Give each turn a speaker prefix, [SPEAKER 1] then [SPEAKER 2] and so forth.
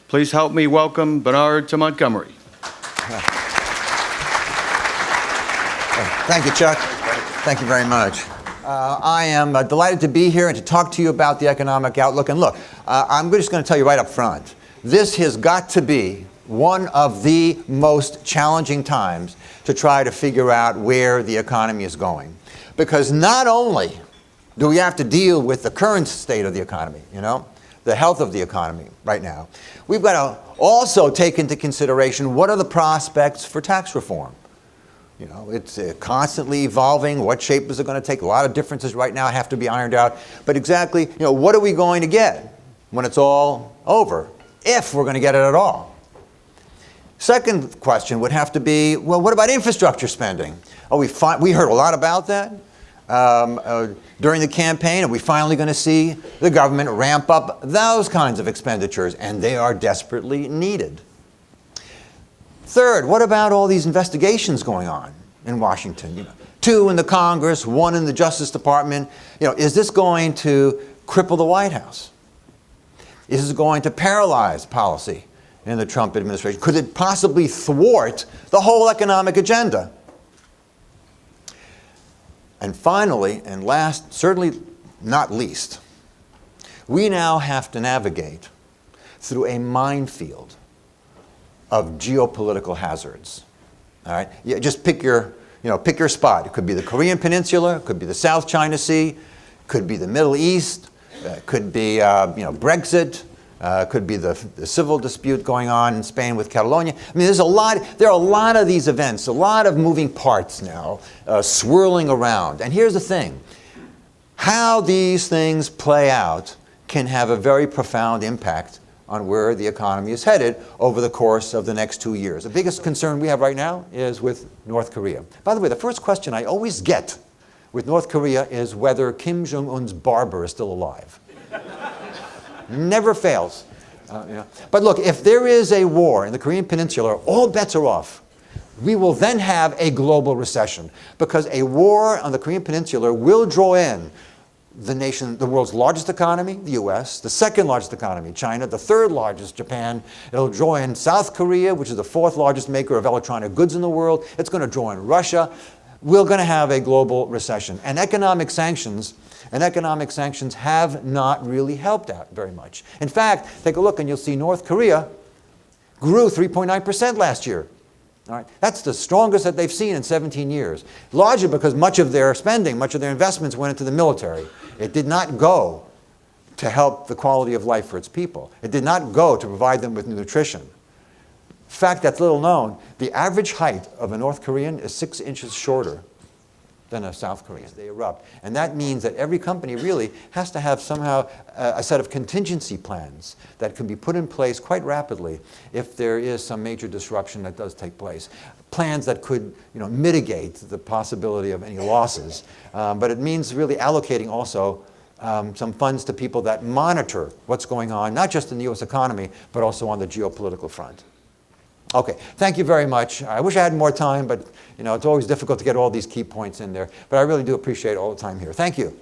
[SPEAKER 1] Please help me welcome Bernard to Montgomery.
[SPEAKER 2] Thank you, Chuck. Thank you very much. I am delighted to be here and to talk to you about the economic outlook. And look, I'm just going to tell you right up front, this has got to be one of the most challenging times to try to figure out where the economy is going. Because not only do we have to deal with the current state of the economy, the health of the economy right now, we've got to also take into consideration what are the prospects for tax reform. It's constantly evolving. What shape is it going to take? A lot of differences right now have to be ironed out. But exactly, what are we going to get when it's all over, if we're going to get it at all? Second question would have to be, well, what about infrastructure spending? We heard a lot about that during the campaign. Are we finally going to see the government ramp up those kinds of expenditures? And they are desperately needed. Third, what about all these investigations going on in Washington? 2 in the Congress, 1 in the Justice Department. Is this going to cripple the White House? Is this going to paralyze policy in the Trump administration? Could it possibly thwart the whole economic agenda? And finally, and last, certainly not least, we now have to navigate through a minefield of geopolitical hazards. All right, just pick your spot. It could be the Korean Peninsula, it could be the South China Sea, could be the Middle East, could be Brexit, could be the civil dispute going on in Spain with Catalonia. I mean, there are a lot of these events, a lot of moving parts now swirling around. And here's the thing: how these things play out can have a very profound impact on where the economy is headed over the course of the next 2 years. The biggest concern we have right now is with North Korea. By the way, the first question I always get with North Korea is whether Kim Jong-un's barber is still alive. Never fails. But look, if there is a war in the Korean Peninsula, all bets are off. We will then have a global recession, because a war on the Korean Peninsula will draw in the world's largest economy, the US, the second largest economy, China, the third largest, Japan. It'll draw in South Korea, which is the 4th largest maker of electronic goods in the world. It's going to draw in Russia. We're going to have a global recession. And economic sanctions have not really helped out very much. In fact, take a look and you'll see North Korea grew 3.9% last year. All right. That's the strongest that they've seen in 17 years, largely because much of their spending, much of their investments went into the military. It did not go to help the quality of life for its people. It did not go to provide them with nutrition. Fact that's little known, the average height of a North Korean is 6 inches shorter than a South Korean. They erupt. And that means that every company really has to have somehow a set of contingency plans that can be put in place quite rapidly if there is some major disruption that does take place. Plans that could mitigate the possibility of any losses. But it means really allocating also some funds to people that monitor what's going on, not just in the US economy, but also on the geopolitical front. Okay, thank you very much. I wish I had more time, but it's always difficult to get all these key points in there. But I really do appreciate all the time here. Thank you.